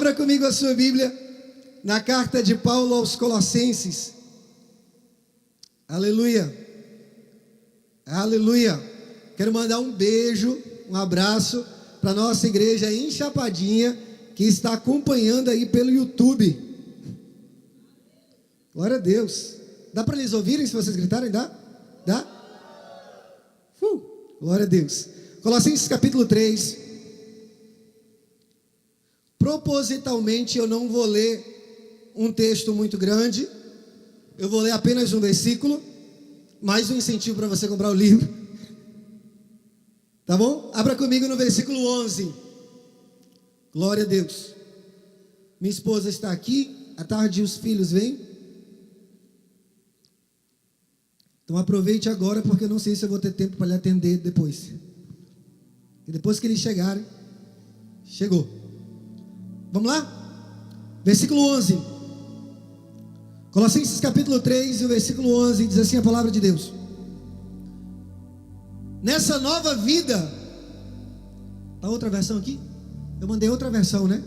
Abra comigo a sua Bíblia na carta de Paulo aos Colossenses. Aleluia. Aleluia. Quero mandar um beijo, um abraço para a nossa igreja em Chapadinha, que está acompanhando aí pelo YouTube. Glória a Deus. Dá para eles ouvirem se vocês gritarem? Dá? Dá? Glória a Deus. Colossenses capítulo 3. Propositalmente eu não vou ler um texto muito grande. Eu vou ler apenas um versículo. Mais um incentivo para você comprar o livro. Tá bom? Abra comigo no versículo 11. Glória a Deus. Minha esposa está aqui. À tarde os filhos vêm. Então aproveite agora, porque eu não sei se eu vou ter tempo para lhe atender depois. E depois que eles chegarem, chegou. Vamos lá? Versículo 11. Colossenses capítulo 3 e o versículo 11 diz assim a palavra de Deus: nessa nova vida. Tá outra versão aqui? Eu mandei outra versão, né?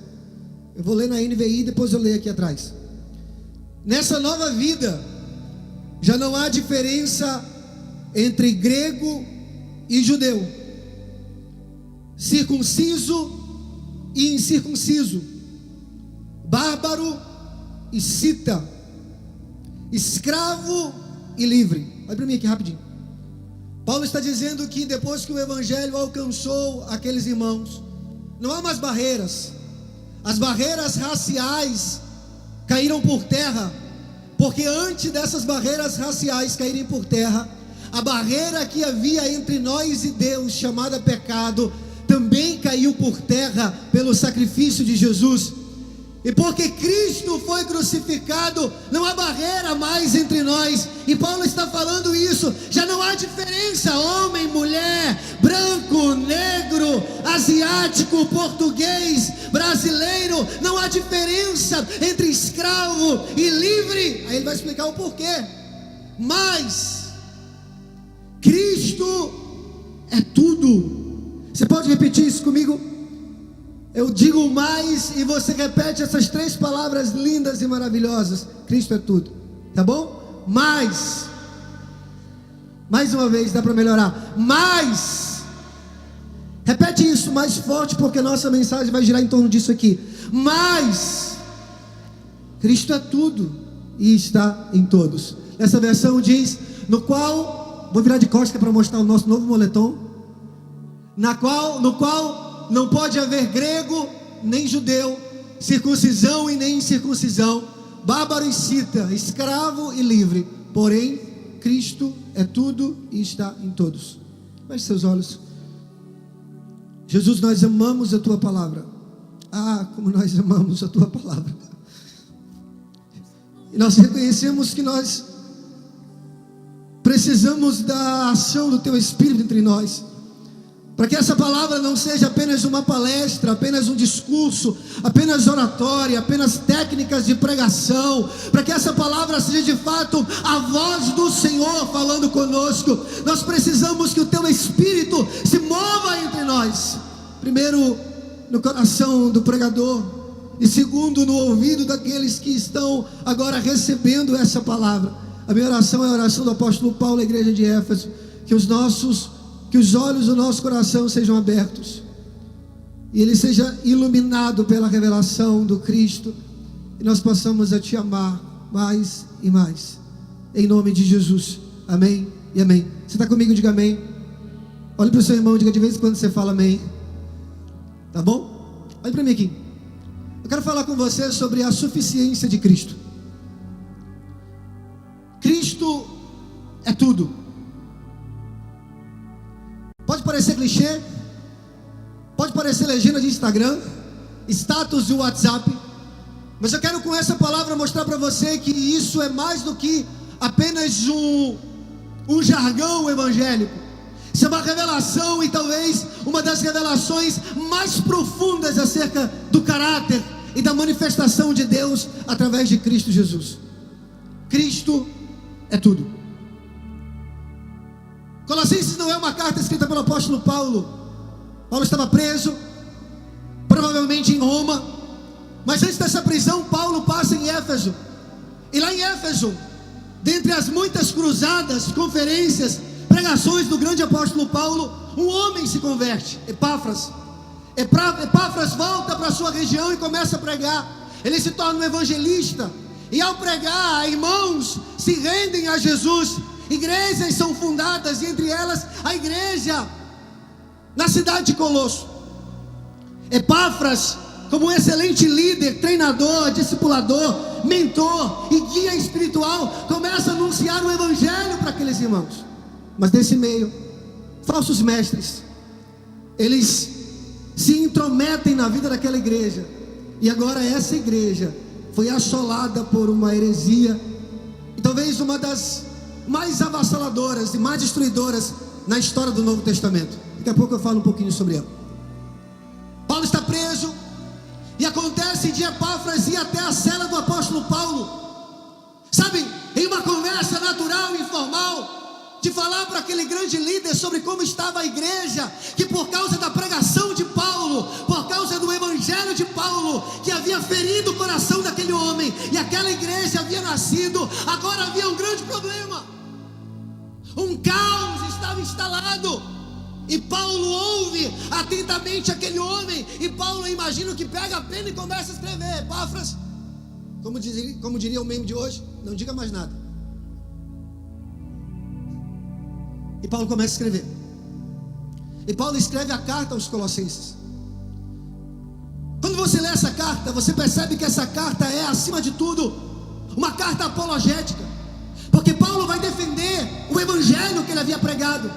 Eu vou ler na NVI e depois eu leio aqui atrás. Nessa nova vida já não há diferença entre grego e judeu, circunciso e incircunciso, bárbaro e cita, escravo e livre. Olha para mim aqui rapidinho. Paulo está dizendo que depois que o evangelho alcançou aqueles irmãos, não há mais barreiras. As barreiras raciais caíram por terra, porque antes dessas barreiras raciais caírem por terra, a barreira que havia entre nós e Deus, chamada pecado, também caiu por terra pelo sacrifício de Jesus. E porque Cristo foi crucificado, não há barreira mais entre nós. E Paulo está falando isso. Já não há diferença, homem, mulher, branco, negro, asiático, português, brasileiro. Não há diferença entre escravo e livre. Aí ele vai explicar o porquê. Mas Cristo é tudo. Você pode repetir isso comigo? Eu digo mais e você repete essas três palavras lindas e maravilhosas. Cristo é tudo, tá bom? Mais uma vez, dá para melhorar. Mais, repete isso mais forte, porque nossa mensagem vai girar em torno disso aqui. Mais, Cristo é tudo e está em todos. Essa versão diz, no qual, vou virar de costas para mostrar o nosso novo moletom, no qual não pode haver grego nem judeu, circuncisão e nem incircuncisão, bárbaro e cita, escravo e livre, porém Cristo é tudo e está em todos. Feche seus olhos. Jesus, nós amamos a tua palavra. Ah, como nós amamos a tua palavra. E nós reconhecemos que nós precisamos da ação do teu Espírito entre nós, para que essa palavra não seja apenas uma palestra, apenas um discurso, apenas oratória, apenas técnicas de pregação, para que essa palavra seja de fato a voz do Senhor falando conosco. Nós precisamos que o teu Espírito se mova entre nós, primeiro no coração do pregador, e segundo no ouvido daqueles que estão agora recebendo essa palavra. A minha oração é a oração do apóstolo Paulo à igreja de Éfeso, que os olhos do nosso coração sejam abertos, e ele seja iluminado pela revelação do Cristo, e nós possamos a te amar mais e mais, em nome de Jesus, amém e amém. Você está comigo? Diga amém. Olhe para o seu irmão, diga de vez em quando você fala amém, tá bom? Olhe para mim aqui. Eu quero falar com você sobre a suficiência de Cristo. Cristo é tudo. Pode parecer clichê, pode parecer legenda de Instagram, status de WhatsApp, mas eu quero com essa palavra mostrar para você que isso é mais do que apenas um jargão evangélico. Isso é uma revelação, e talvez uma das revelações mais profundas acerca do caráter e da manifestação de Deus através de Cristo Jesus. Cristo é tudo. Colossenses não é uma carta escrita pelo apóstolo Paulo. Paulo estava preso, provavelmente em Roma, Mas antes dessa prisão, Paulo passa em Éfeso. E lá em Éfeso, dentre as muitas cruzadas, conferências, pregações do grande apóstolo Paulo, um homem se converte, Epáfras. Epáfras volta para a sua região e começa a pregar. Ele se torna um evangelista. E ao pregar, irmãos se rendem a Jesus. Igrejas são fundadas, e entre elas a igreja na cidade de Colosso. Epáfras, como um excelente líder, treinador, discipulador, mentor e guia espiritual, começa a anunciar o evangelho para aqueles irmãos. Mas nesse meio, falsos mestres, eles se intrometem na vida daquela igreja. E agora essa igreja foi assolada por uma heresia, e talvez uma das mais avassaladoras e mais destruidoras na história do Novo Testamento. Daqui a pouco eu falo um pouquinho sobre ela. Paulo está preso, e acontece de Epáfras ir até a cela do apóstolo Paulo, sabe, em uma conversa natural e informal, de falar para aquele grande líder sobre como estava a igreja, que por causa da pregação de Paulo, por causa do evangelho de Paulo, que havia ferido o coração daquele homem, e aquela igreja havia nascido, agora havia um grande problema, um caos estava instalado. E Paulo ouve atentamente aquele homem, e Paulo, imagino que pega a pena e começa a escrever. Epáfras, como diria o meme de hoje, não diga mais nada. E Paulo começa a escrever. E Paulo escreve a carta aos Colossenses. Quando você lê essa carta, você percebe que essa carta é, acima de tudo, uma carta apologética, porque Paulo vai defender o evangelho que ele havia pregado.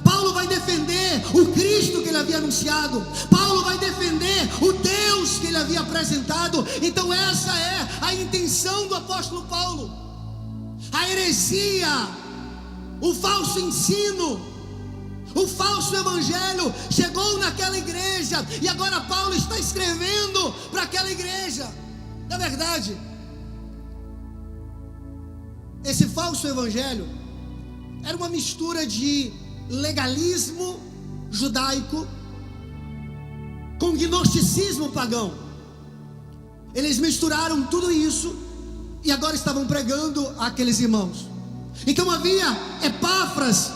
Paulo vai defender o Cristo que ele havia anunciado. Paulo vai defender o Deus que ele havia apresentado. Então essa é a intenção do apóstolo Paulo. A heresia, o falso ensino, o falso evangelho chegou naquela igreja, e agora Paulo está escrevendo para aquela igreja. Na verdade, esse falso evangelho era uma mistura de legalismo judaico com gnosticismo pagão. Eles misturaram tudo isso e agora estavam pregando àqueles irmãos. Então havia Epáfras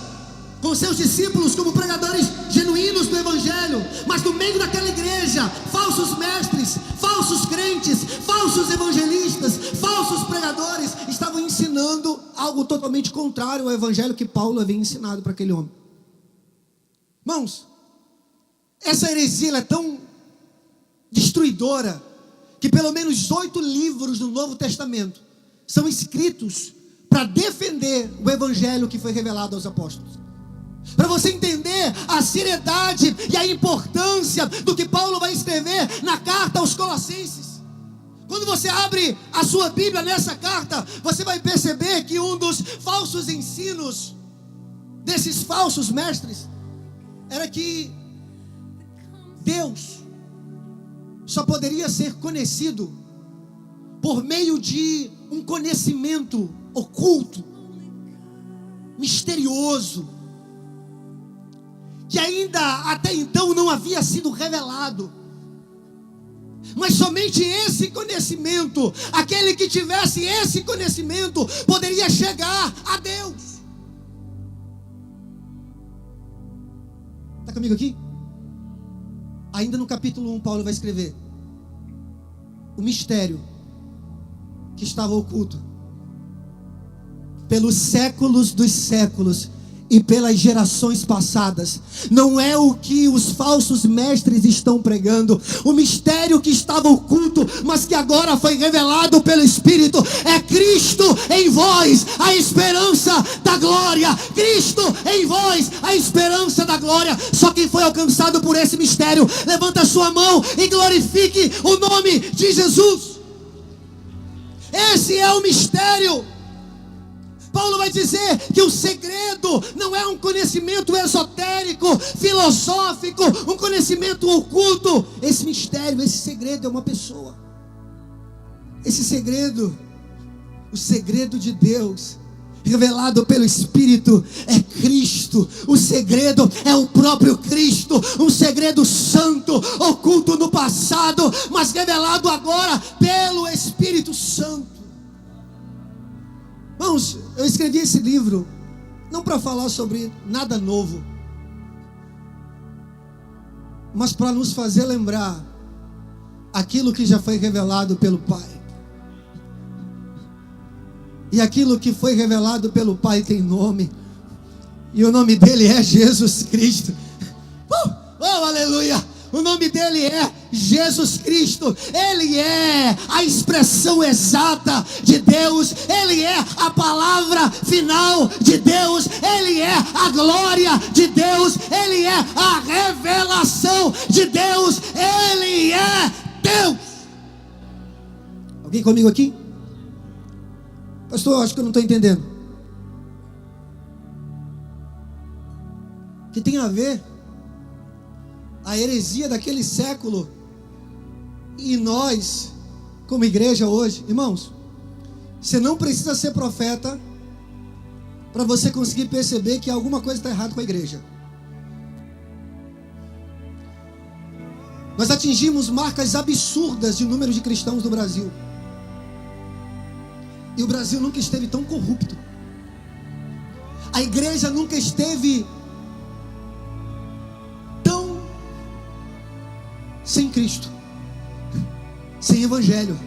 com seus discípulos como pregadores genuínos do evangelho, mas no meio daquela igreja, falsos mestres, falsos crentes, falsos evangelistas, falsos pregadores estavam ensinando algo totalmente contrário ao evangelho que Paulo havia ensinado para aquele homem. Irmãos, essa heresia é tão destruidora que pelo menos 8 livros do Novo Testamento são escritos para defender o evangelho que foi revelado aos apóstolos. Para você entender a seriedade e a importância do que Paulo vai escrever na carta aos Colossenses. Quando você abre a sua Bíblia nessa carta, você vai perceber que um dos falsos ensinos desses falsos mestres era que Deus só poderia ser conhecido por meio de um conhecimento oculto, misterioso, que ainda até então não havia sido revelado. Mas somente esse conhecimento, aquele que tivesse esse conhecimento, poderia chegar a Deus. Está comigo aqui? Ainda no capítulo 1, Paulo vai escrever: o mistério que estava oculto pelos séculos dos séculos e pelas gerações passadas, não é o que os falsos mestres estão pregando. O mistério que estava oculto, mas que agora foi revelado pelo Espírito, é Cristo em vós, a esperança da glória. Cristo em vós, a esperança da glória. Só quem foi alcançado por esse mistério, levanta a sua mão e glorifique o nome de Jesus. Esse é o mistério. Paulo vai dizer que o segredo não é um conhecimento esotérico, filosófico, um conhecimento oculto. Esse mistério, esse segredo é uma pessoa. Esse segredo, o segredo de Deus, revelado pelo Espírito, é Cristo. O segredo é o próprio Cristo. Um segredo santo, oculto no passado, mas revelado agora eu escrevi esse livro não para falar sobre nada novo, mas para nos fazer lembrar aquilo que já foi revelado pelo Pai. E aquilo que foi revelado pelo Pai tem nome, e o nome dele é Jesus Cristo. Oh, aleluia! O nome dele é Jesus Cristo. Ele é a expressão exata de Deus. Ele é a palavra final de Deus. Ele é a glória de Deus. Ele é a revelação de Deus. Ele é Deus. Alguém comigo aqui? Pastor, acho que eu não estou entendendo. O que tem a ver a heresia daquele século e nós, como igreja hoje? Irmãos, você não precisa ser profeta para você conseguir perceber que alguma coisa está errada com a igreja. Nós atingimos marcas absurdas de número de cristãos no Brasil. E o Brasil nunca esteve tão corrupto. A igreja nunca esteve tão sem Cristo, sem Evangelho,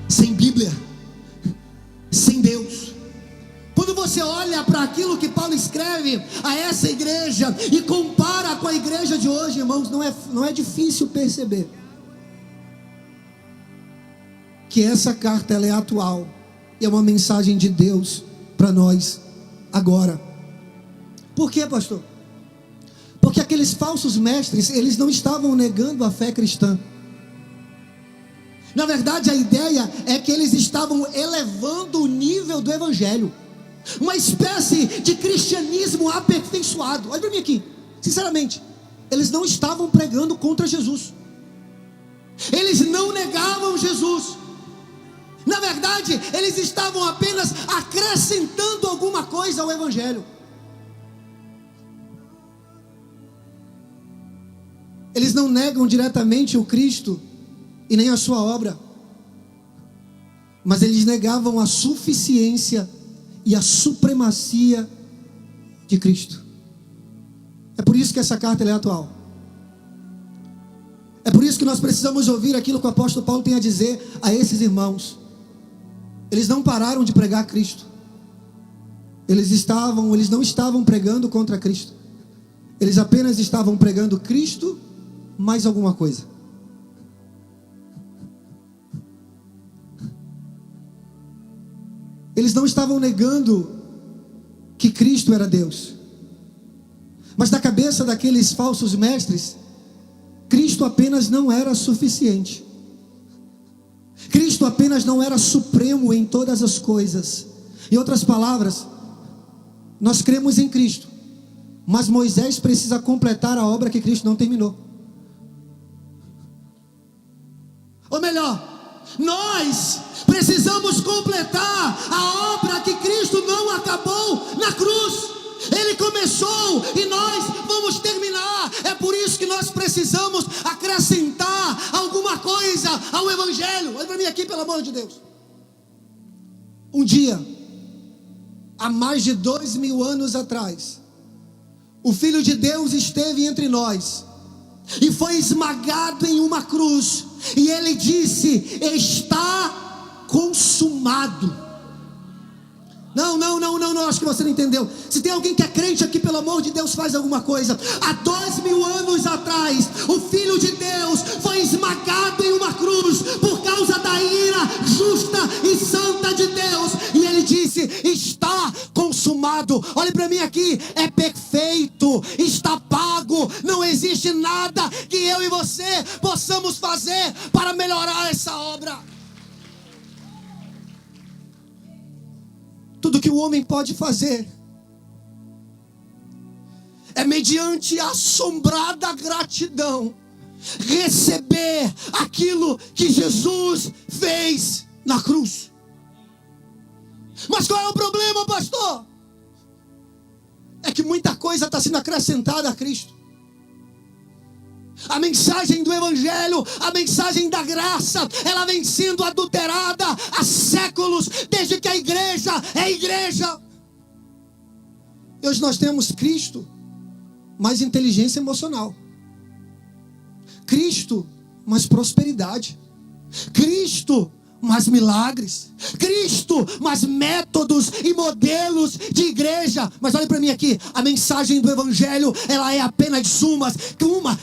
sem Bíblia, sem Deus. Quando você olha para aquilo que Paulo escreve a essa igreja e compara com a igreja de hoje, irmãos, não é difícil perceber que essa carta ela é atual e é uma mensagem de Deus para nós agora. Por quê, pastor? Porque aqueles falsos mestres, eles não estavam negando a fé cristã. Na verdade, a ideia é que eles estavam elevando o nível do evangelho, uma espécie de cristianismo aperfeiçoado. Olha para mim aqui, sinceramente, eles não estavam pregando contra Jesus, eles não negavam Jesus. Na verdade, eles estavam apenas acrescentando alguma coisa ao evangelho. Eles não negam diretamente o Cristo e nem a sua obra, mas eles negavam a suficiência e a supremacia de Cristo. É por isso que essa carta é atual. É por isso que nós precisamos ouvir aquilo que o apóstolo Paulo tem a dizer a esses irmãos. Eles não pararam de pregar Cristo. Eles não estavam pregando contra Cristo. Eles apenas estavam pregando Cristo mais alguma coisa. Eles não estavam negando que Cristo era Deus, mas na cabeça daqueles falsos mestres, Cristo apenas não era suficiente. Cristo apenas não era supremo em todas as coisas. Em outras palavras, nós cremos em Cristo, mas Moisés precisa completar a obra que Cristo não terminou. Ou melhor, nós precisamos completar a obra que Cristo não acabou na cruz. Ele começou e nós vamos terminar. É por isso que nós precisamos acrescentar alguma coisa ao evangelho. Olha para mim aqui, pelo amor de Deus. Um dia, há mais de 2000 anos atrás, o Filho de Deus esteve entre nós e foi esmagado em uma cruz, e ele disse: está consumado. Não, acho que você não entendeu. Se tem alguém que é crente aqui, pelo amor de Deus, faz alguma coisa. Há 2000 anos atrás, o Filho de Deus foi esmagado em uma cruz por causa da ira justa e santa de Deus, e ele disse: está consumado. Olhe para mim aqui, é perfeito, está pago. Não existe nada que eu e você possamos fazer para melhorar essa obra. Tudo que o homem pode fazer é, mediante assombrada gratidão, receber aquilo que Jesus fez na cruz. Mas qual é o problema, pastor? É que muita coisa está sendo acrescentada a Cristo. A mensagem do Evangelho, a mensagem da graça, ela vem sendo adulterada há séculos, desde que a igreja é igreja. Hoje nós temos Cristo, mais inteligência emocional. Cristo, mais prosperidade. Cristo, mais milagres. Cristo, mais métodos e modelos de igreja. Mas olha para mim aqui, a mensagem do Evangelho, ela é apenas uma,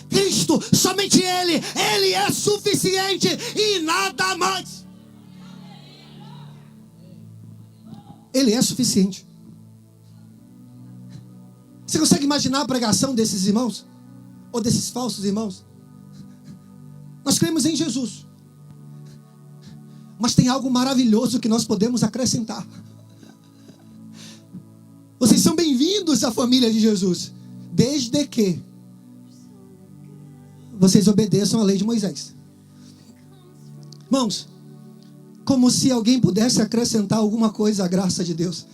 Cristo, somente Ele é suficiente e nada mais. Ele é suficiente. Você consegue imaginar a pregação desses irmãos? Ou desses falsos irmãos? Nós cremos em Jesus. Mas tem algo maravilhoso que nós podemos acrescentar. Vocês são bem-vindos à família de Jesus, desde que vocês obedeçam à lei de Moisés. Irmãos, como se alguém pudesse acrescentar alguma coisa à graça de Deus.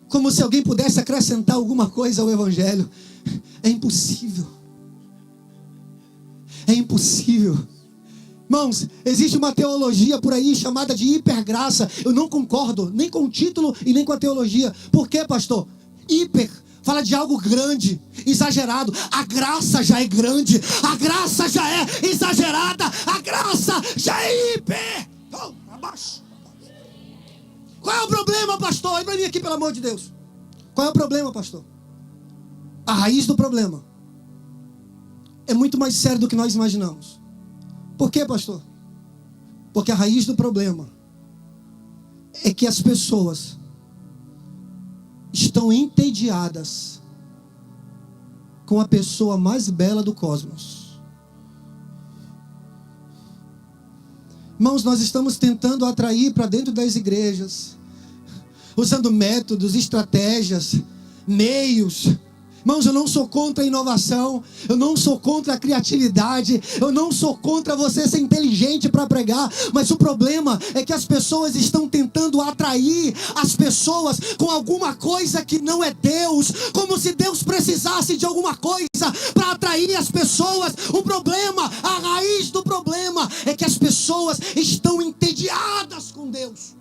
Como se alguém pudesse acrescentar alguma coisa ao Evangelho. É impossível. É impossível. Irmãos, existe uma teologia por aí chamada de hipergraça. Eu não concordo nem com o título e nem com a teologia. Por quê, pastor? Hiper fala de algo grande, exagerado. A graça já é grande, a graça já é exagerada, a graça já é hiper. Então, abaixo. Qual é o problema, pastor? Olha para mim aqui, pelo amor de Deus. Qual é o problema, pastor? A raiz do problema é muito mais sério do que nós imaginamos. Por quê, pastor? Porque a raiz do problema é que as pessoas estão entediadas com a pessoa mais bela do cosmos. Irmãos, nós estamos tentando atrair para dentro das igrejas, usando métodos, estratégias, meios. Irmãos, eu não sou contra a inovação, eu não sou contra a criatividade, eu não sou contra você ser inteligente para pregar, mas o problema é que as pessoas estão tentando atrair as pessoas com alguma coisa que não é Deus, como se Deus precisasse de alguma coisa para atrair as pessoas. O problema, a raiz do problema é que as pessoas estão entediadas com Deus.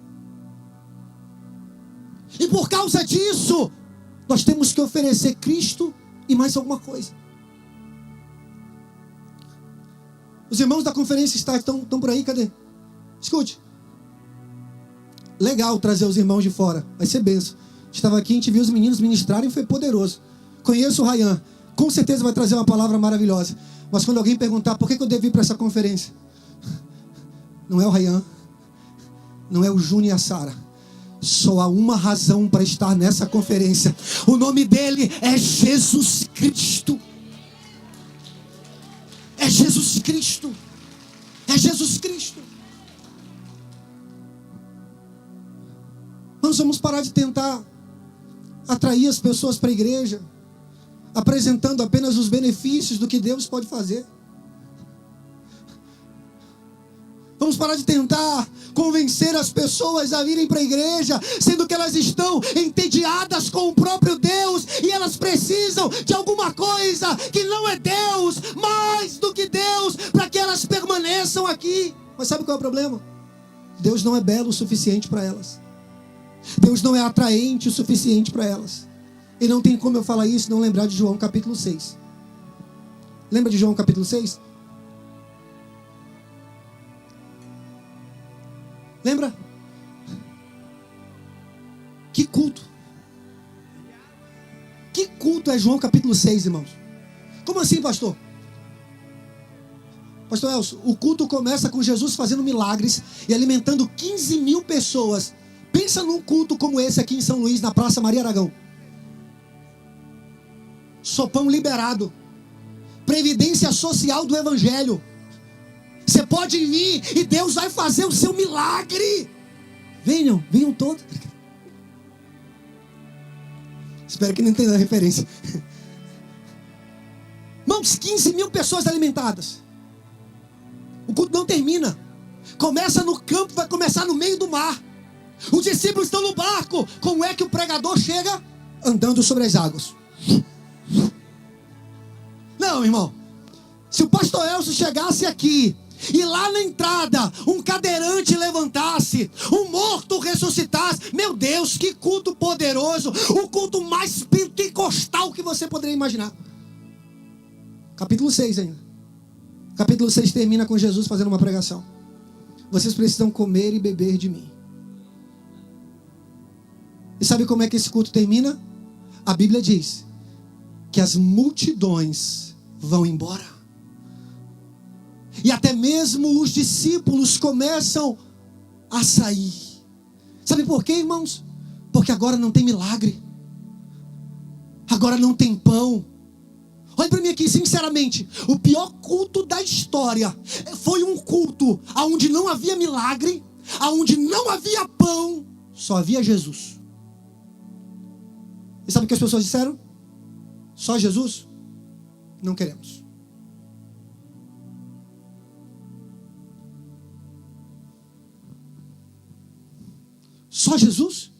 E por causa disso, nós temos que oferecer Cristo e mais alguma coisa. Os irmãos da conferência estão por aí, cadê? Escute. Legal trazer os irmãos de fora, vai ser benção. Estava aqui, a gente viu os meninos ministrarem, foi poderoso. Conheço o Ryan, com certeza vai trazer uma palavra maravilhosa. Mas quando alguém perguntar por que eu devo ir para essa conferência, não é o Ryan, não é o Júnior e a Sara. Só há uma razão para estar nessa conferência. O nome dele é Jesus Cristo. É Jesus Cristo. É Jesus Cristo. Nós vamos parar de tentar atrair as pessoas para a igreja, apresentando apenas os benefícios do que Deus pode fazer. Vamos parar de tentar convencer as pessoas a virem para a igreja, sendo que elas estão entediadas com o próprio Deus e elas precisam de alguma coisa que não é Deus, mais do que Deus, para que elas permaneçam aqui. Mas sabe qual é o problema? Deus não é belo o suficiente para elas. Deus não é atraente o suficiente para elas. E não tem como eu falar isso e não lembrar de João capítulo 6. Lembra de João capítulo 6? Lembra? Que culto. Que culto é João capítulo 6, irmãos? Como assim, pastor? Pastor Elcio, o culto começa com Jesus fazendo milagres e alimentando 15 mil pessoas. Pensa num culto como esse aqui em São Luís, na Praça Maria Aragão. Sopão liberado. Previdência social do Evangelho. Você pode vir e Deus vai fazer o seu milagre. Venham todos. Espero que não entenda a referência. Irmãos, 15 mil pessoas alimentadas. O culto não termina. Começa no campo, vai começar no meio do mar. Os discípulos estão no barco. Como é que o pregador chega? Andando sobre as águas. Não, irmão. Se o pastor Elcio chegasse aqui e lá na entrada um cadeirante levantasse, um morto ressuscitasse, meu Deus, que culto poderoso, o culto mais pentecostal que você poderia imaginar. Capítulo 6 ainda. Capítulo 6 termina com Jesus fazendo uma pregação. Vocês precisam comer e beber de mim. E sabe como é que esse culto termina? A Bíblia diz que as multidões vão embora. E até mesmo os discípulos começam a sair. Sabe por quê, irmãos? Porque agora não tem milagre. Agora não tem pão. Olha para mim aqui, sinceramente. O pior culto da história foi um culto onde não havia milagre, onde não havia pão, só havia Jesus. E sabe o que as pessoas disseram? Só Jesus? Não queremos. Só Jesus?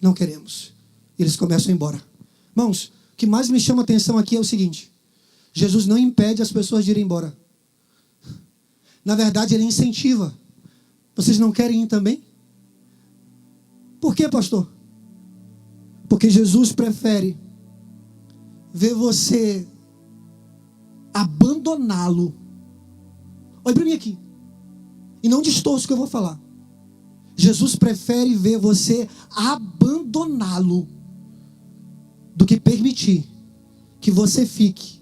Não queremos. E eles começam a ir embora. Irmãos, o que mais me chama a atenção aqui é o seguinte: Jesus não impede as pessoas de irem embora. Na verdade, ele incentiva. Vocês não querem ir também? Por quê, pastor? Porque Jesus prefere ver você abandoná-lo. Olha para mim aqui. E não distorça o que eu vou falar. Jesus prefere ver você abandoná-lo do que permitir que você fique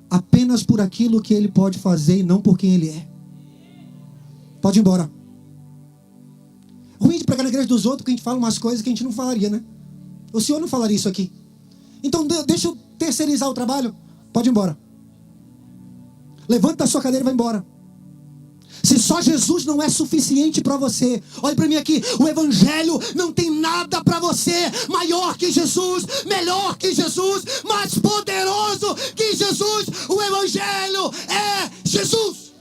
apenas por aquilo que ele pode fazer e não por quem ele é. Pode ir embora. Ruim de pregar na igreja dos outros, que a gente fala umas coisas que a gente não falaria, né? O senhor não falaria isso aqui. Então deixa eu terceirizar o trabalho. Pode ir embora. Levanta da sua cadeira e vai embora. Se só Jesus não é suficiente para você, olha para mim aqui, o evangelho não tem nada para você maior que Jesus, melhor que Jesus, mais poderoso que Jesus. O evangelho é Jesus.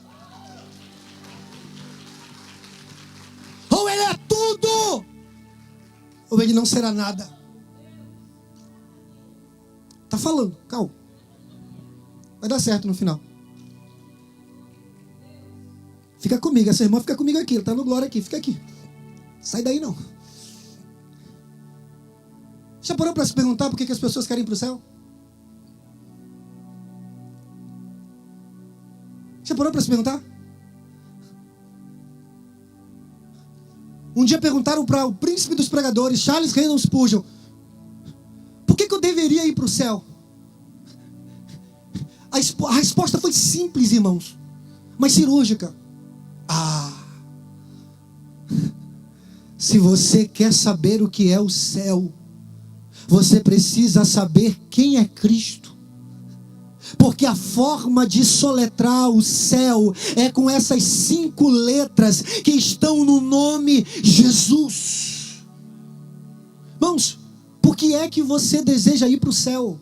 Ou ele é tudo, ou ele não será nada. Tá falando, calma. Vai dar certo no final. Fica comigo, essa irmã fica comigo aqui, ela está no glória aqui, fica aqui. Sai daí não. Já parou para se perguntar por que as pessoas querem ir para o céu? Já parou para se perguntar? Um dia perguntaram para o príncipe dos pregadores, Charles Haddon Spurgeon, por que eu deveria ir para o céu? A resposta foi simples, irmãos, mas cirúrgica. Se você quer saber o que é o céu, você precisa saber quem é Cristo. Porque a forma de soletrar o céu é com essas 5 letras que estão no nome Jesus. Irmãos, por que é que você deseja ir para o céu?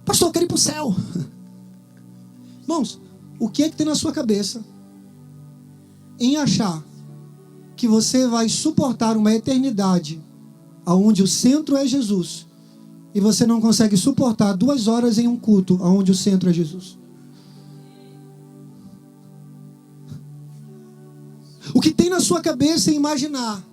Pastor, eu quero ir para o céu. Irmãos, o que é que tem na sua cabeça em achar que você vai suportar uma eternidade onde o centro é Jesus e você não consegue suportar 2 horas em um culto onde o centro é Jesus? O que tem na sua cabeça é imaginar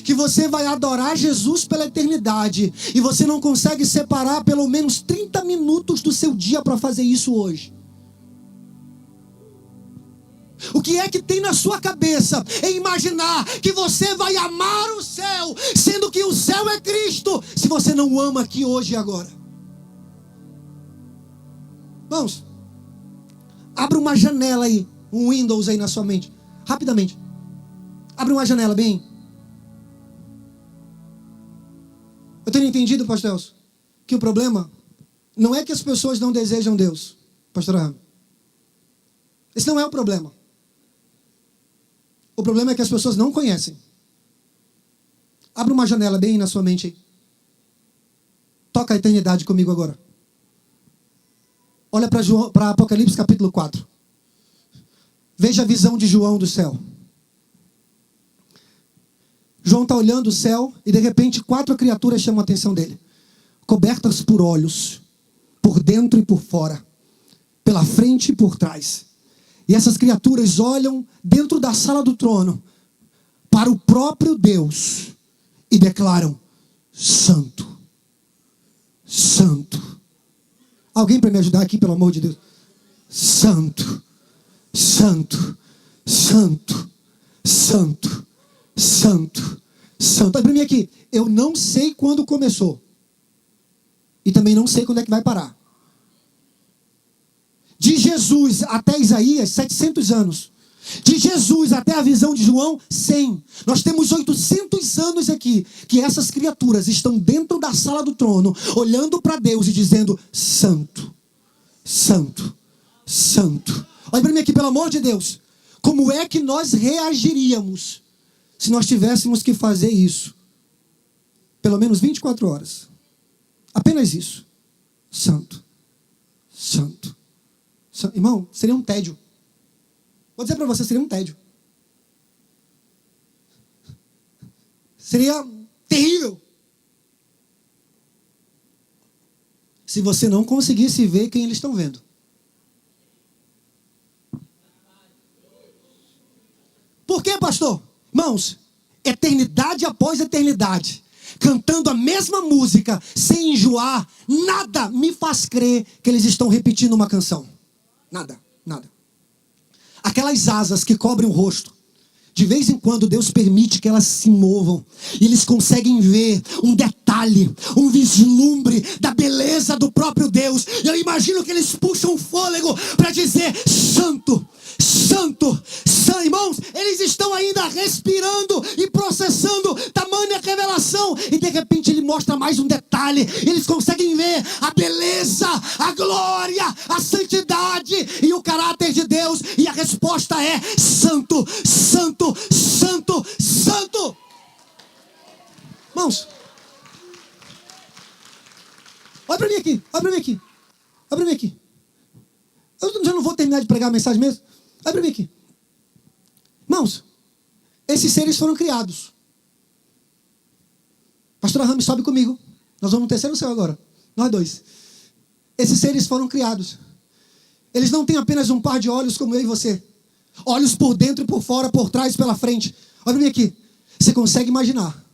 que você vai adorar Jesus pela eternidade e você não consegue separar pelo menos 30 minutos do seu dia para fazer isso hoje? O que é que tem na sua cabeça em imaginar que você vai amar o céu, sendo que o céu é Cristo, se você não o ama aqui hoje e agora? Vamos, abra uma janela aí, um Windows aí na sua mente, rapidamente. Abre uma janela bem. Eu tenho entendido, pastor Elcio, que o problema não é que as pessoas não desejam Deus, pastor Aham. Esse não é o problema. O problema é que as pessoas não conhecem. Abra uma janela bem na sua mente aí. Toca a eternidade comigo agora. Olha para Apocalipse capítulo 4. Veja a visão de João do céu. João está olhando o céu e de repente 4 criaturas chamam a atenção dele. Cobertas por olhos, por dentro e por fora. pela frente e por trás. E essas criaturas olham dentro da sala do trono para o próprio Deus e declaram: Santo, Santo. Alguém para me ajudar aqui, pelo amor de Deus? Santo, Santo, Santo, Santo, Santo, Santo. Olha para mim aqui. Eu não sei quando começou. E também não sei quando é que vai parar. De Jesus até Isaías, 700 anos. De Jesus até a visão de João, 100. Nós temos 800 anos aqui que essas criaturas estão dentro da sala do trono, olhando para Deus e dizendo: Santo, Santo, Santo. Olha para mim aqui, pelo amor de Deus. Como é que nós reagiríamos se nós tivéssemos que fazer isso? Pelo menos 24 horas. Apenas isso. Santo, Santo. Irmão, seria um tédio. Vou dizer para você, seria um tédio. Seria terrível. Se você não conseguisse ver quem eles estão vendo. Por quê, pastor? Irmãos, eternidade após eternidade, cantando a mesma música, sem enjoar, nada me faz crer que eles estão repetindo uma canção. Nada, nada. Aquelas asas que cobrem o rosto, de vez em quando Deus permite que elas se movam. E eles conseguem ver um detalhe, um vislumbre da beleza do próprio Deus. E eu imagino que eles puxam fôlego para dizer: Santo, Santo, Santo. Irmãos, eles estão ainda respirando e processando tamanha revelação. E de repente ele mostra mais um detalhe. Eles conseguem ver a beleza, a glória, a santidade e o caráter de Deus. E a resposta é: Santo, Santo, Santo, Santo. Irmãos, olha para mim aqui, olha para mim aqui, olha para mim aqui. Eu já não vou terminar de pregar a mensagem mesmo. Olha para mim aqui. Irmãos, esses seres foram criados. Pastora Rami, sobe comigo. Nós vamos no terceiro céu agora. Nós dois. Esses seres foram criados. Eles não têm apenas um par de olhos como eu e você. Olhos por dentro e por fora, por trás e pela frente. Olha para mim aqui. Você consegue imaginar,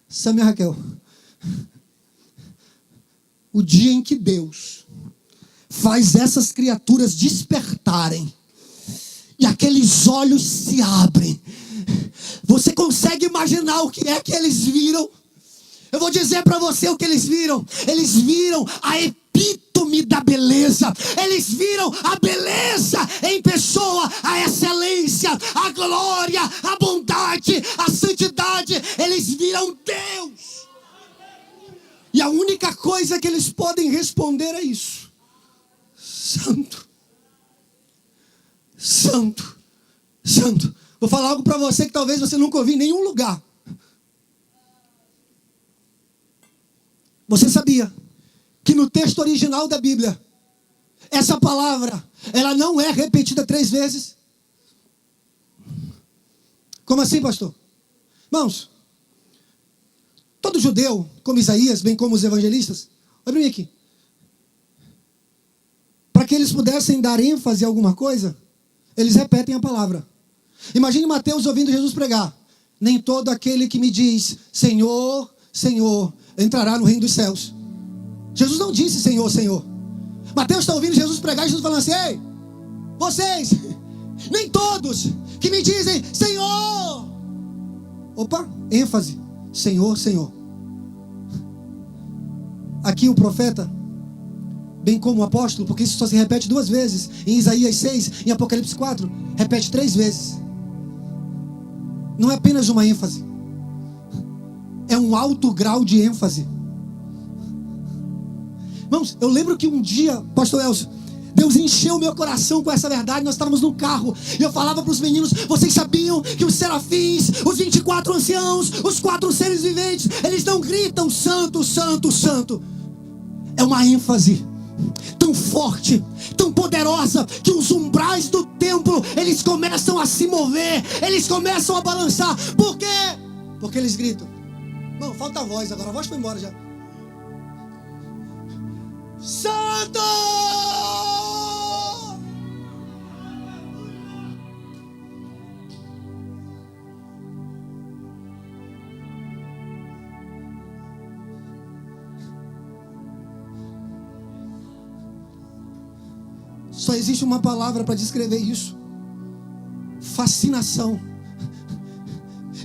Sam e Raquel, o dia em que Deus faz essas criaturas despertarem e aqueles olhos se abrem? Você consegue imaginar o que é que eles viram? Eu vou dizer para você o que eles viram. Eles viram a epítome da beleza. Eles viram a beleza em pessoa, a excelência, a glória, a bondade, a santidade. Eles viram Deus. E a única coisa que eles podem responder é isso: Santo, Santo, Santo. Vou falar algo para você que talvez você nunca ouviu em nenhum lugar. Você sabia que no texto original da Bíblia, essa palavra, ela não é repetida 3 vezes? Como assim, pastor? Irmãos, todo judeu, como Isaías, bem como os evangelistas, olha para mim aqui. Para que eles pudessem dar ênfase a alguma coisa, eles repetem a palavra. Imagine Mateus ouvindo Jesus pregar: nem todo aquele que me diz Senhor, Senhor, entrará no reino dos céus. Jesus não disse Senhor, Senhor. Mateus está ouvindo Jesus pregar e Jesus falando assim: ei, vocês, nem todos que me dizem Senhor. Opa, ênfase, Senhor, Senhor. Aqui o profeta, bem como o apóstolo, porque isso só se repete 2 vezes, em Isaías 6, em Apocalipse 4, repete 3 vezes. Não é apenas uma ênfase, é um alto grau de ênfase. Irmãos, eu lembro que um dia, pastor Elcio, Deus encheu meu coração com essa verdade. Nós estávamos no carro e eu falava para os meninos: vocês sabiam que os serafins, os 24 anciãos, os 4 seres viventes, eles não gritam santo, santo, santo. É uma ênfase tão forte, tão poderosa, que os umbrais do templo, eles começam a se mover, eles começam a balançar. Por quê? Porque eles gritam. Não, falta a voz agora, a voz foi embora já. Santo! Só existe uma palavra para descrever isso: fascinação.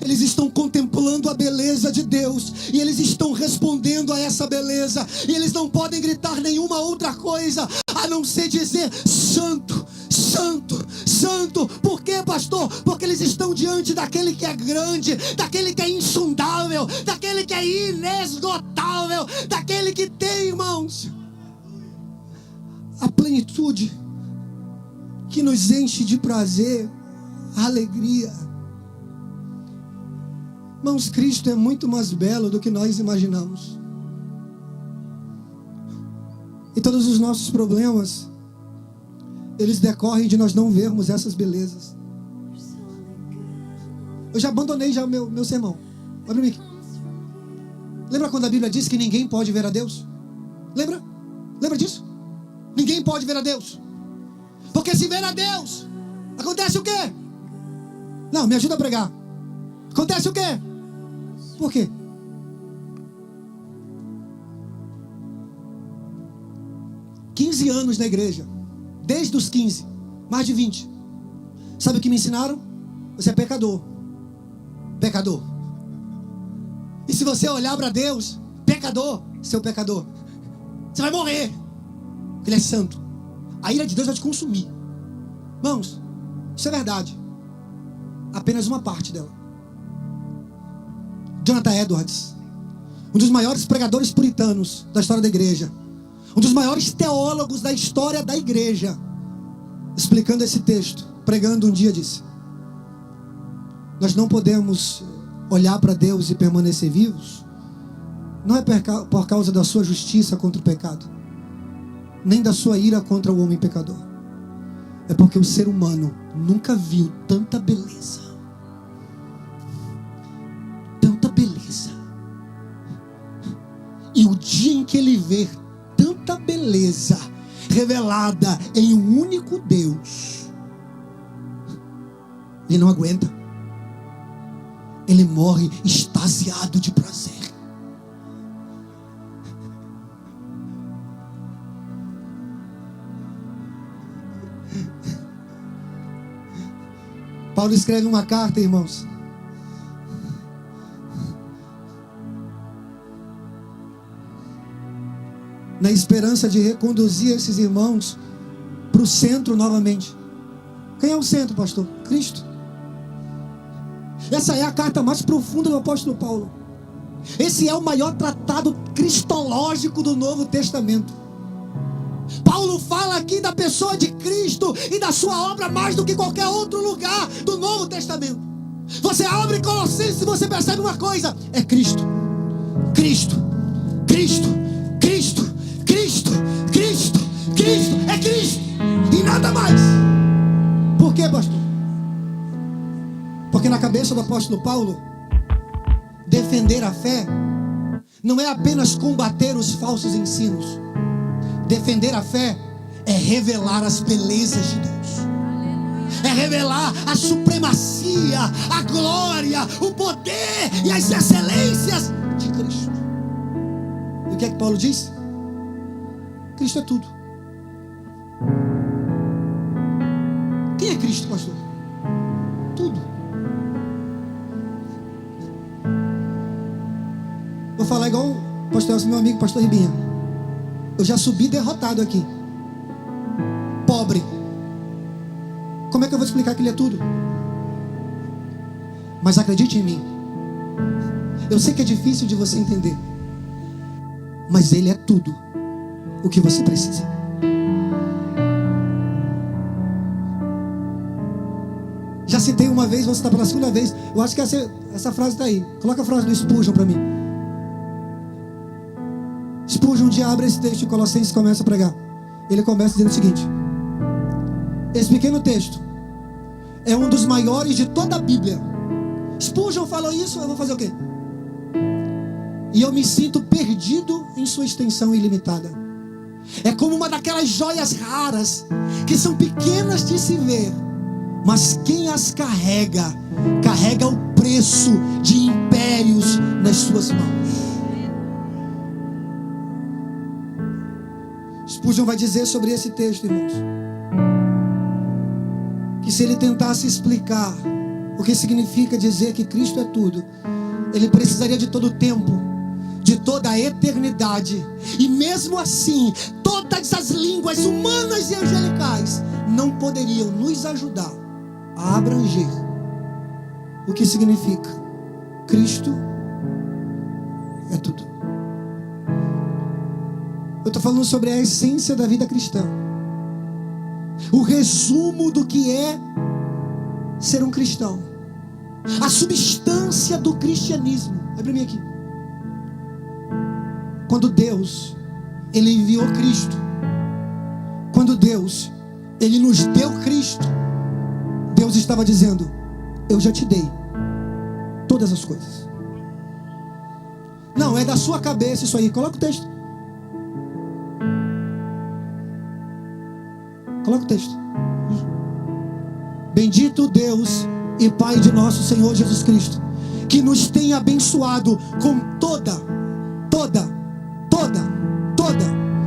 Eles estão contemplando a beleza de Deus, e eles estão respondendo a essa beleza, e eles não podem gritar nenhuma outra coisa a não ser dizer: santo, santo, santo. Por quê, pastor? Porque eles estão diante daquele que é grande, daquele que é insondável, daquele que é inesgotável, daquele que tem, irmãos, a plenitude que nos enche de prazer, alegria. Irmãos, Cristo é muito mais belo do que nós imaginamos. E todos os nossos problemas, eles decorrem de nós não vermos essas belezas. Eu já abandonei já meu sermão. Olha para mim. Lembra quando a Bíblia diz que ninguém pode ver a Deus? Lembra? Lembra disso? Ninguém pode ver a Deus. Porque se ver a Deus, acontece o quê? Não, me ajuda a pregar. Acontece o quê? Por quê? Quinze anos na igreja. Desde os 15, mais de 20. Sabe o que me ensinaram? Você é pecador. Pecador. E se você olhar para Deus, pecador, seu pecador, você vai morrer. Porque Ele é santo. A ira de Deus vai te consumir. Irmãos, isso é verdade. Apenas uma parte dela. Jonathan Edwards, um dos maiores pregadores puritanos da história da igreja, um dos maiores teólogos da história da igreja, explicando esse texto, pregando um dia, disse: nós não podemos olhar para Deus e permanecer vivos, não é por causa da sua justiça contra o pecado, nem da sua ira contra o homem pecador. É porque o ser humano nunca viu tanta beleza. Tanta beleza. E o dia em que ele vê tanta beleza revelada em um único Deus, ele não aguenta. Ele morre extasiado de prazer. Paulo escreve uma carta, irmãos, na esperança de reconduzir esses irmãos para o centro novamente. Quem é o centro, pastor? Cristo. Essa é a carta mais profunda do apóstolo Paulo. Esse é o maior tratado cristológico do Novo Testamento. Paulo fala aqui da pessoa de Cristo e da sua obra mais do que qualquer outro lugar do Novo Testamento. Você abre Colossenses e você percebe uma coisa: é Cristo, Cristo, Cristo, Cristo, Cristo, Cristo, Cristo, é Cristo e nada mais. Por quê, pastor? Porque na cabeça do apóstolo Paulo, defender a fé não é apenas combater os falsos ensinos. Defender a fé é revelar as belezas de Deus. É revelar a supremacia, a glória, o poder e as excelências de Cristo. E o que é que Paulo diz? Cristo é tudo. Quem é Cristo, pastor? Tudo. Vou falar igual o pastor, meu amigo, pastor Ribinha. Eu já subi derrotado aqui. Pobre. Como é que eu vou explicar que Ele é tudo? Mas acredite em mim. Eu sei que é difícil de você entender. Mas Ele é tudo o que você precisa. Já citei uma vez, vou citar pela segunda vez. Eu acho que essa frase está aí. Coloca a frase do Spurgeon para mim. Spurgeon um dia abre esse texto em Colossenses e começa a pregar. Ele começa dizendo o seguinte: esse pequeno texto é um dos maiores de toda a Bíblia. Spurgeon falou isso, eu vou fazer o quê? E eu me sinto perdido em sua extensão ilimitada. É como uma daquelas joias raras que são pequenas de se ver, mas quem as carrega, carrega o preço de impérios nas suas mãos. Spurgeon vai dizer sobre esse texto, irmãos, que se ele tentasse explicar o que significa dizer que Cristo é tudo, ele precisaria de todo o tempo, de toda a eternidade. E mesmo assim, todas as línguas humanas e angelicais não poderiam nos ajudar a abranger o que significa Cristo é tudo. Eu estou falando sobre a essência da vida cristã, o resumo do que é ser um cristão, a substância do cristianismo. Olha para mim aqui. Quando Deus, Ele enviou Cristo, quando Deus, Ele nos deu Cristo, Deus estava dizendo: eu já te dei todas as coisas. Não, é da sua cabeça isso aí. Coloca o texto. Coloca o texto. Bendito Deus e Pai de nosso Senhor Jesus Cristo, que nos tem abençoado com toda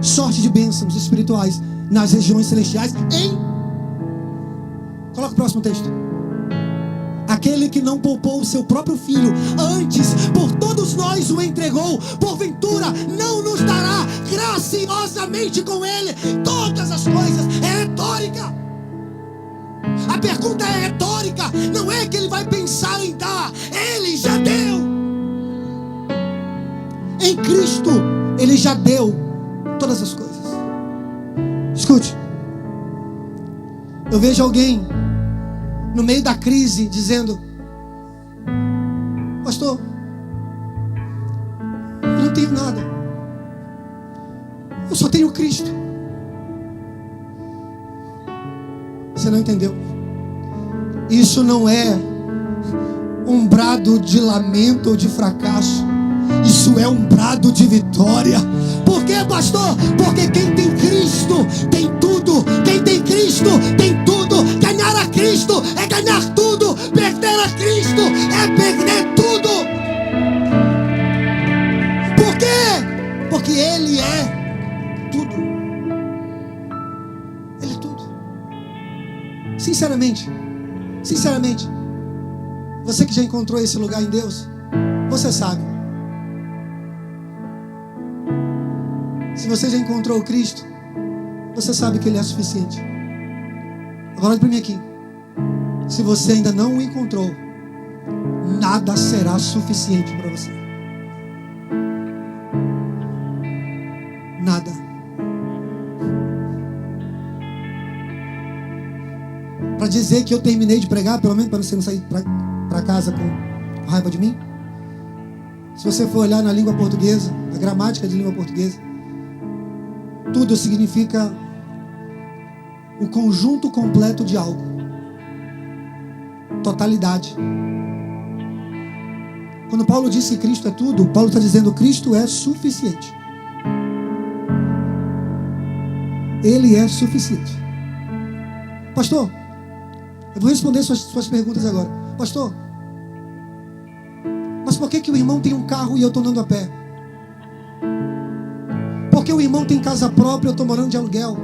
sorte de bênçãos espirituais nas regiões celestiais Coloca o próximo texto. Aquele que não poupou o seu próprio filho, antes por todos nós o entregou, porventura não nos dará graciosamente com ele todas as coisas? É retórica. A pergunta é retórica. Não é que ele vai pensar em dar, ele já deu. Em Cristo ele já deu todas as coisas. Escute, eu vejo alguém no meio da crise dizendo: pastor, eu não tenho nada, eu só tenho Cristo. Você não entendeu? Isso não é um brado de lamento ou de fracasso. Isso é um brado de vitória. Por quê, pastor? Porque quem tem Cristo tem tudo. Quem tem Cristo tem tudo. Ganhar a Cristo é ganhar tudo. Perder a Cristo é perder tudo. Por quê? Porque Ele é tudo. Ele é tudo. Sinceramente, você que já encontrou esse lugar em Deus, você sabe. Se você já encontrou o Cristo, você sabe que Ele é suficiente. Agora olha para mim aqui. Se você ainda não o encontrou, nada será suficiente para você. Nada. Para dizer que eu terminei de pregar, pelo menos para você não sair para casa com raiva de mim. Se você for olhar na língua portuguesa, a gramática de língua portuguesa, tudo significa o conjunto completo de algo. Totalidade. Quando Paulo disse que Cristo é tudo, Paulo está dizendo: Cristo é suficiente. Ele é suficiente. Pastor, eu vou responder suas perguntas agora. Pastor, mas por que o irmão tem um carro e eu estou andando a pé? Porque o irmão tem casa própria e eu estou morando de aluguel?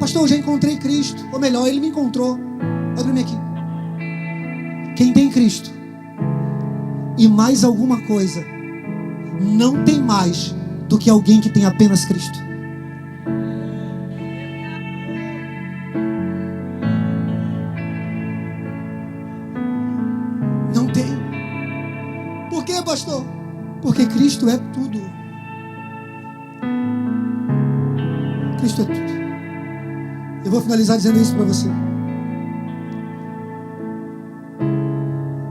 Pastor, eu já encontrei Cristo. Ou melhor, Ele me encontrou. Olha para mim aqui. Quem tem Cristo e mais alguma coisa, não tem mais do que alguém que tem apenas Cristo. Não tem. Por quê, pastor? Porque Cristo é tudo. Cristo é tudo. Eu vou finalizar dizendo isso para você.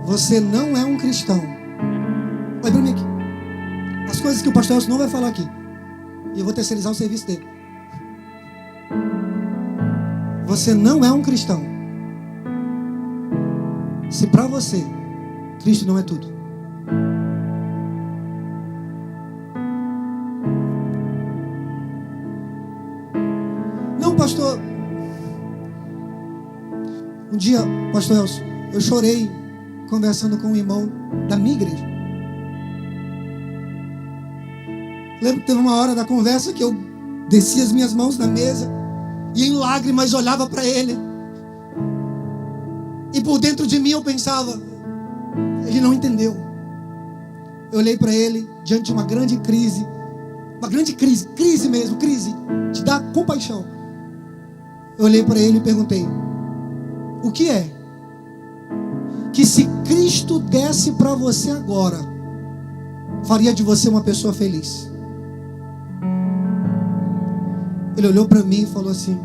Você não é um cristão. Olha para mim aqui. As coisas que o pastor Elcio não vai falar aqui, e eu vou terceirizar o serviço dele. Você não é um cristão se para você Cristo não é tudo. Não, pastor. Um dia, pastor Elcio, eu chorei conversando com um irmão da minha igreja. Lembro que teve uma hora da conversa que eu desci as minhas mãos na mesa e em lágrimas olhava para ele E por dentro de mim eu pensava, ele não entendeu. Eu olhei para ele diante de uma grande crise mesmo, crise de dar compaixão. Eu olhei para ele e perguntei: o que é que se Cristo desse para você agora, faria de você uma pessoa feliz? Ele olhou para mim e falou assim: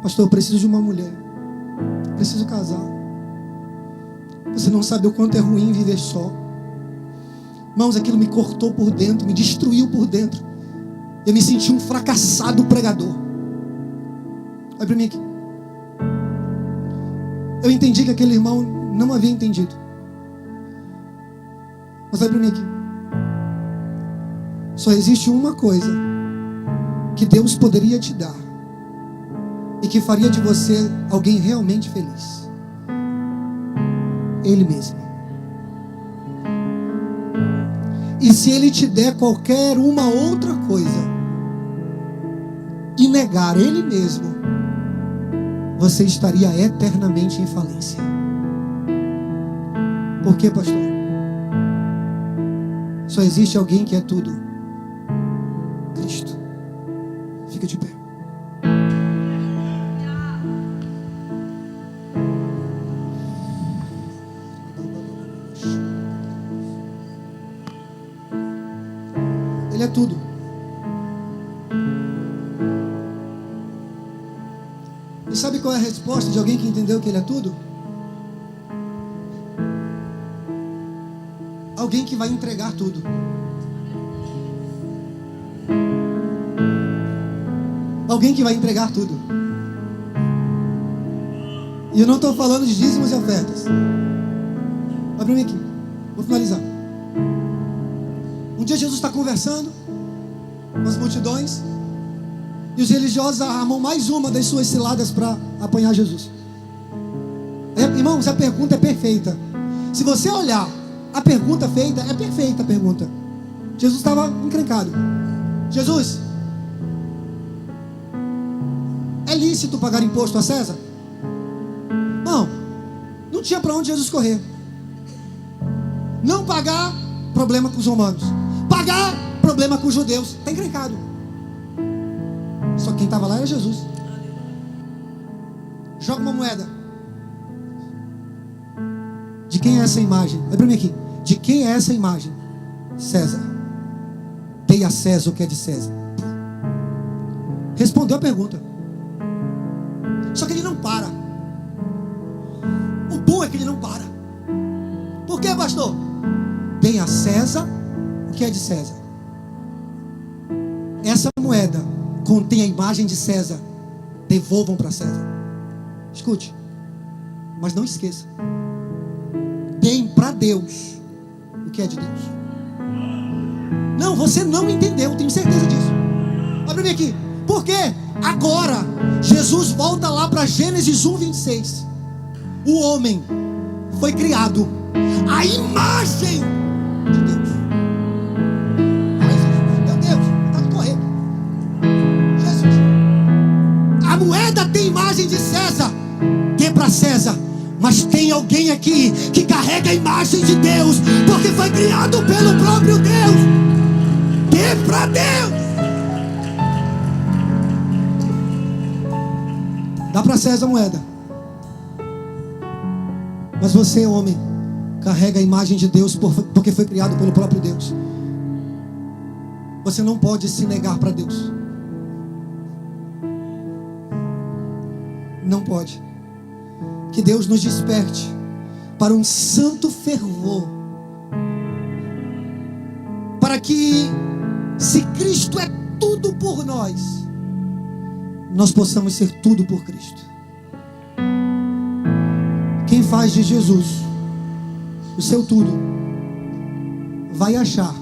pastor, eu preciso de uma mulher, preciso casar. Você não sabe o quanto é ruim viver só. Irmãos, aquilo me cortou por dentro, me destruiu por dentro. Eu me senti um fracassado pregador. Olha para mim aqui. Eu entendi que aquele irmão não havia entendido. Mas olha para mim aqui. Só existe uma coisa que Deus poderia te dar e que faria de você alguém realmente feliz: Ele mesmo. E se Ele te der qualquer uma outra coisa e negar Ele mesmo, você estaria eternamente em falência. Por quê, pastor? Só existe alguém que é tudo: Cristo. Fica de pé. Ele é tudo. E sabe qual é a resposta de alguém que entendeu que Ele é tudo? Alguém que vai entregar tudo. Alguém que vai entregar tudo. E eu não estou falando de dízimos e ofertas. Olha para mim aqui. Vou finalizar. Um dia Jesus está conversando com as multidões e os religiosos armam mais uma das suas ciladas para apanhar Jesus. Irmãos, a pergunta é perfeita. Se você olhar a pergunta feita, é perfeita a pergunta. Jesus estava encrencado. Jesus, é lícito pagar imposto a César? Não tinha para onde Jesus correr. Não pagar, problema com os romanos. Pagar, problema com os judeus. Está encrencado. Só que quem estava lá era Jesus. Joga uma moeda. De quem é essa imagem? Olha para mim aqui. De quem é essa imagem? César. Dei a César o que é de César. Respondeu a pergunta. Só que ele não para. O bom é que ele não para. Por quê, pastor? Dei a César o que é de César. Essa moeda contém a imagem de César. Devolvam para César. Escute. Mas não esqueça. Deem para Deus o que é de Deus. Não, você não entendeu, tenho certeza disso. Olha para mim aqui. Por quê? Agora Jesus volta lá para Gênesis 1:26. O homem foi criado à imagem de Deus. Meu Deus, está de correr. Jesus. A moeda tem imagem de César. Dê para César. Mas tem alguém aqui que carrega a imagem de Deus, porque foi criado pelo próprio Deus. Dê para Deus. Dá para César a moeda. Mas você, homem, carrega a imagem de Deus porque foi criado pelo próprio Deus. Você não pode se negar para Deus. Não pode. Que Deus nos desperte para um santo fervor, para que, se Cristo é tudo por nós, nós possamos ser tudo por Cristo. Quem faz de Jesus o seu tudo vai achar